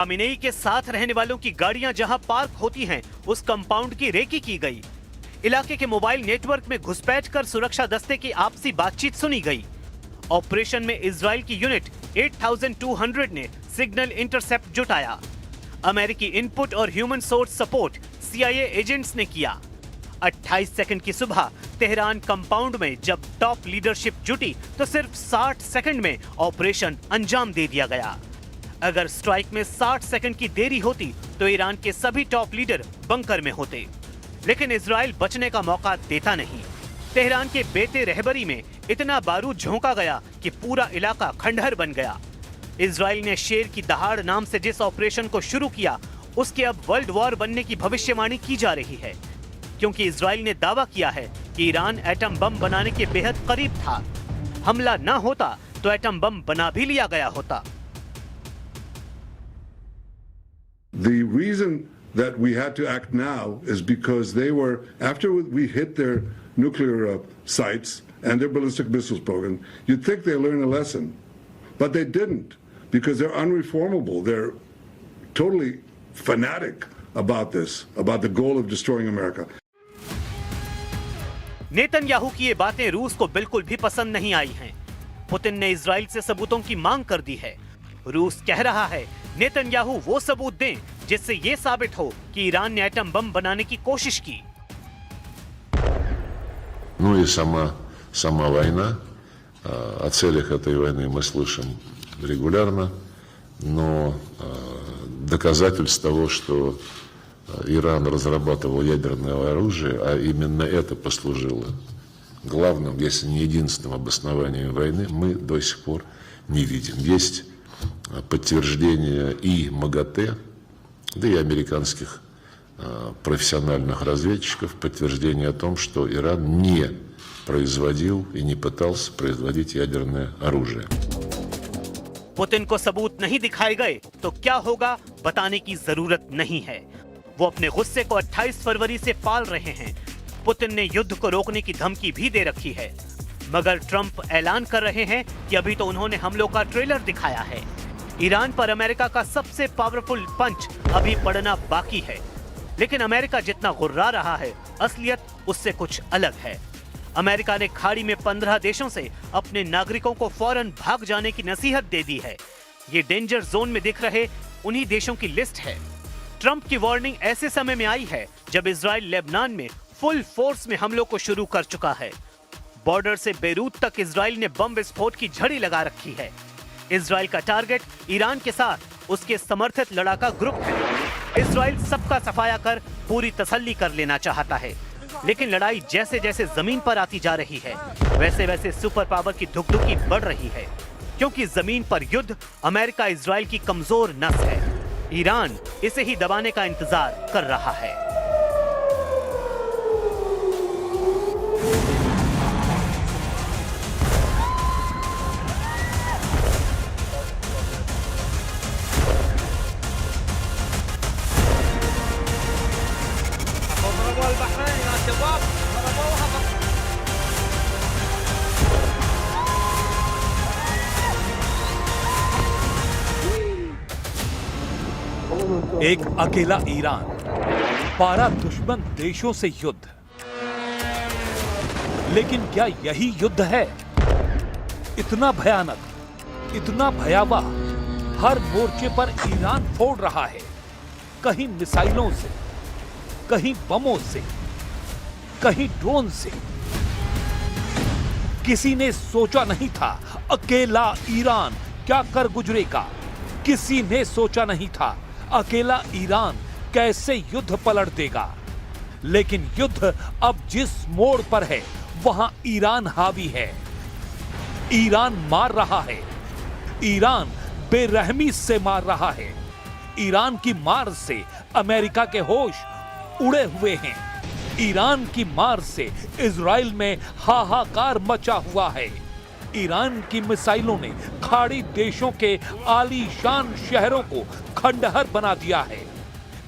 Khamenei के साथ रहने वालों की गाड़ियां जहां पार्क होती हैं, उस कंपाउंड की रेकी की गई। इलाके के मोबाइल नेटवर्क में घुसपैठ कर सुरक्षा दस्ते की आपसी बातचीत सुनी गई। ऑपरेशन में इजराइल की यूनिट 8200 ने सिग्नल इंटरसेप्ट जुटाया। अमेरिकी इनपुट और human source support CIA agents ने किया। 28 सेकंड की सुबह तेहरान कंपाउंड में जब टॉप लीडरशिप जुटी तो सिर्फ 60 सेकंड में ऑपरेशन अंजाम दे दिया गया। अगर स्ट्राइक में 60 सेकंड की देरी होती तो ईरान के सभी टॉप लीडर बंकर में होते, लेकिन इजराइल बचने का मौका देता नहीं। तेहरान के बेते रहबरी में इतना बारूद झोंका गया कि पूरा इलाका खंडहर बन गया। इजराइल ने शेर की दहाड़ नाम से जिस ऑपरेशन को शुरू किया, उसके अब वर्ल्ड वॉर बनने की भविष्यवाणी की जा रही है, क्योंकि इजराइल ने दावा किया है कि ईरान एटम बम बनाने के बेहद करीब था। हमला न होता तो एटम बम बना भी लिया गया होता। The reason that we had to act now is because they were, after we hit their nuclear sites and their ballistic missiles program, you'd think they learned a lesson, but they didn't, because they're unreformable. They're totally fanatic about this, about the goal of destroying America. Netanyahu की ये बातें रूस को बिल्कुल भी पसंद नहीं आई हैं। पुतिन ने इजराइल से सबूतों की मांग कर दी है। रूस कह रहा है नेतन्याहू वो सबूत दें जिससे ये साबित हो कि ईरान ने एटम बम बनाने की कोशिश की। Ну и сама война. О целях этой войны мы слышим регулярно, но доказательств того, что Иран разрабатывал ядерное оружие, а именно это послужило главным, если не единственным обоснованием войны, мы до сих пор не видим. Есть подтверждение и МАГАТЭ, да и американских профессиональных разведчиков, подтверждение о том, что Иран не производил и не пытался производить ядерное оружие. पुतिन को सबूत नहीं दिखाए गए तो क्या होगा बताने की जरूरत नहीं है। वो अपने गुस्से को 28 फरवरी से पाल रहे हैं। पुतिन ने युद्ध को रोकने की धमकी भी दे रखी है, मगर ट्रंप ऐलान कर रहे हैं कि अभी तो उन्होंने हमलों का ट्रेलर दिखाया है। ईरान पर अमेरिका का सबसे पावरफुल पंच अभी पड़ना बाकी है, लेकिन अमेरिका जितना गुर्रा रहा है, असलियत उससे कुछ अलग है। अमेरिका ने खाड़ी में 15 देशों से अपने नागरिकों को फौरन भाग जाने की नसीहत दे दी है। ये डेंजर जोन में दिख रहे उन्हीं देशों की लिस्ट है। ट्रंप की वार्निंग ऐसे समय में आई है जब इजराइल लेबनान में फुल फोर्स में हमलों को शुरू कर चुका है। बॉर्डर से बेरूत तक इजराइल ने बम विस्फोट की झड़ी लगा रखी है। इजराइल का टारगेट ईरान के साथ उसके समर्थित लड़ाका ग्रुप है। इजराइल सबका सफाया कर पूरी तसल्ली कर लेना चाहता है, लेकिन लड़ाई जैसे जैसे जमीन पर आती जा रही है, वैसे वैसे सुपर पावर की धुकधुकी बढ़ रही है, क्योंकि जमीन पर युद्ध अमेरिका इजराइल की कमजोर नस है। ईरान इसे ही दबाने का इंतजार कर रहा है। एक अकेला ईरान, 12 दुश्मन देशों से युद्ध। लेकिन क्या यही युद्ध है? इतना भयानक, इतना भयावह, हर मोर्चे पर ईरान फोड़ रहा है, कहीं मिसाइलों से, कहीं बमों से, कहीं ड्रोन से। किसी ने सोचा नहीं था अकेला ईरान क्या कर गुजरेगा। किसी ने सोचा नहीं था अकेला ईरान कैसे युद्ध पलट देगा। लेकिन युद्ध अब जिस मोड़ पर है, वहां ईरान हावी है। ईरान मार रहा है। ईरान बेरहमी से मार रहा है। ईरान की मार से अमेरिका के होश उड़े हुए हैं। ईरान की मार से इजराइल में हाहाकार मचा हुआ है। ईरान की मिसाइलों ने खाड़ी देशों के आलीशान शहरों को खंडहर बना दिया है।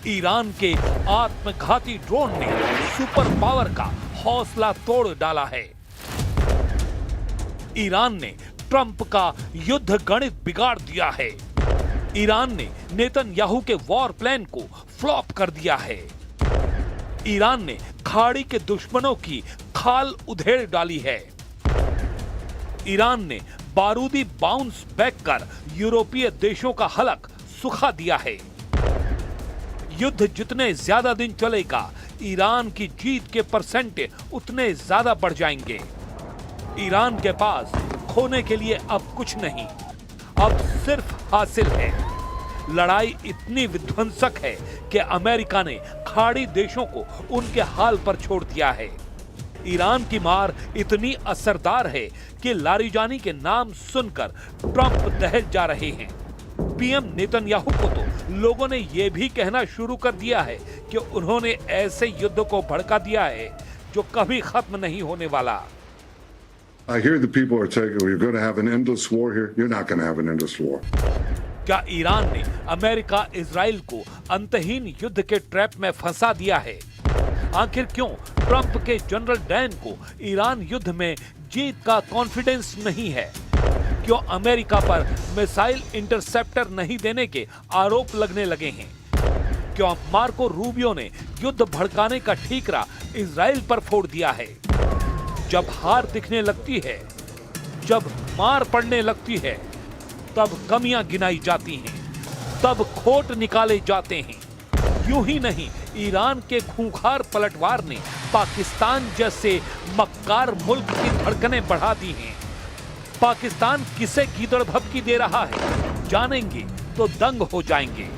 ईरान के आत्मघाती ड्रोन ने सुपर पावर का हौसला तोड़ डाला है। ईरान ने ट्रंप का युद्ध गणित बिगाड़ दिया है। ईरान ने नेतन्याहू के वॉर प्लान को फ्लॉप कर दिया है। ईरान ने खाड़ी के दुश्मनों की खाल उधेड़ डाली है। ईरान ने बारूदी बाउंस बैक कर यूरोपीय देशों का हलक सुखा दिया है। युद्ध जितने ज्यादा दिन चलेगा, ईरान की जीत के परसेंट उतने ज्यादा बढ़ जाएंगे। ईरान के पास खोने के लिए अब कुछ नहीं, अब सिर्फ हासिल है। लड़ाई इतनी विध्वंसक है कि अमेरिका ने खाड़ी देशों को उनके हाल पर छोड़ दिया है। ईरान की मार इतनी असरदार है कि लारिजानी के नाम सुनकर ट्रंप दहल जा रहे हैं। पीएम नेतन्याहू को तो लोगों ने यह भी कहना शुरू कर दिया है कि उन्होंने ऐसे युद्ध को भड़का दिया है जो कभी खत्म नहीं होने वाला। I hear the people are saying we're going to have an endless war here. You're not going to have an endless war. क्या ईरान ने अमेरिका इजराइल को अंतहीन युद्ध के ट्रैप में फंसा दिया है? आखिर क्यों ट्रंप के जनरल डैन को ईरान युद्ध में जीत का कॉन्फिडेंस नहीं है? क्यों अमेरिका पर मिसाइल इंटरसेप्टर नहीं देने के आरोप लगने लगे हैं? क्यों मार्को रूबियो ने युद्ध भड़काने का ठीकरा इजराइल पर फोड़ दिया है? जब हार दिखने लगती है, जब मार पड़ने लगती है, तब कमियां गिनाई जाती हैं, तब खोट निकाले जाते हैं। यूं ही नहीं, ईरान के खूंखार पलटवार ने पाकिस्तान जैसे मक्कार मुल्क की धड़कनें बढ़ा दी हैं। पाकिस्तान किसे गीदड़ भभकी दे रहा है, जानेंगे तो दंग हो जाएंगे।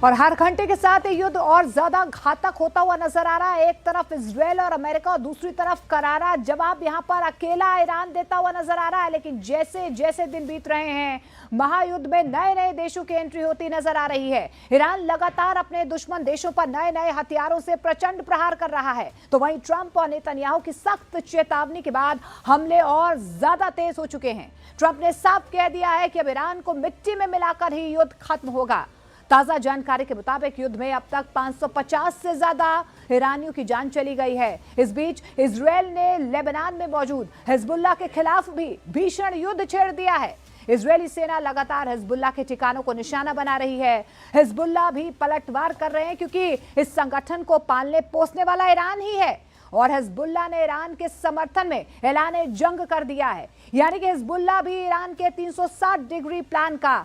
और हर घंटे के साथ ये युद्ध और ज्यादा घातक होता हुआ नजर आ रहा है। एक तरफ इजराइल और अमेरिका और दूसरी तरफ करारा जवाब यहां पर अकेला ईरान देता हुआ नजर आ रहा है। लेकिन जैसे जैसे दिन बीत रहे हैं, महायुद्ध में नए नए देशों की एंट्री होती नजर आ रही है। ईरान लगातार अपने दुश्मन देशों पर नए नए हथियारों से प्रचंड प्रहार कर रहा है, तो वहीं ट्रंप और नेतन्याहू की सख्त चेतावनी के बाद हमले और ज्यादा तेज हो चुके हैं। ट्रंप ने साफ कह दिया है कि अब ईरान को मिट्टी में मिलाकर ही युद्ध खत्म होगा। ताजा जानकारी के मुताबिक युद्ध में अब तक 550 से ज्यादा ईरानियों की जान चली गई है। इस बीच इजराइल ने लेबनान में मौजूद हिजबुल्लाह के खिलाफ भी भीषण युद्ध छेड़ दिया है। इजरायली सेना लगातार हिजबुल्लाह के ठिकानों को निशाना बना रही है। हिजबुल्लाह भी पलटवार कर रहे हैं क्योंकि इस संगठन को पालने पोसने वाला ईरान ही है। और हिजबुल्लाह ने ईरान के समर्थन में ऐलान जंग कर दिया है, यानी कि हिजबुल्लाह भी ईरान के 360 डिग्री प्लान का